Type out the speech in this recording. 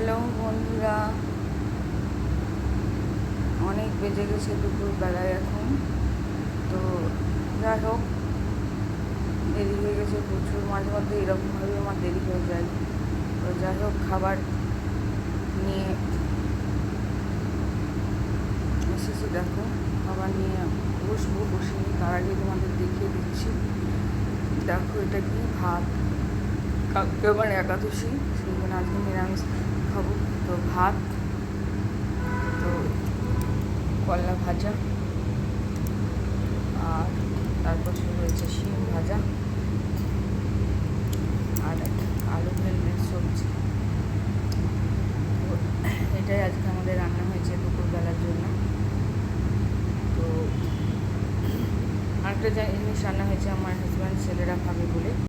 Hello বন্ধুরা, অনেক বেজে গেছে দুপুরবেলায় এখন। তো যাই হোক, দেরি হয়ে গেছে প্রচুর। মাঝে মধ্যে এরকমভাবে আমার দেরি হয়ে যায়। তো যাই হোক, খাবার নিয়ে এসেছি। দেখো, খাবার নিয়ে বসিনি, তার আগে তোমাদের দেখিয়ে দিচ্ছি। দেখো, এটা কি ভাত। কালকে আমার একাদশী, সেই জন্য আজকে নিরামিষ খাবো। তো ভাত, তো করলা ভাজা, আর তারপর রয়েছে শিম ভাজা, আর আলু ভেলমের সবজি। তো এটাই আজকে আমাদের রান্না হয়েছে দুপুরবেলার জন্য। তো আরেকটা জিনিস রান্না হয়েছে, আমার হাজব্যান্ড ছেলেরা খাবে বলে।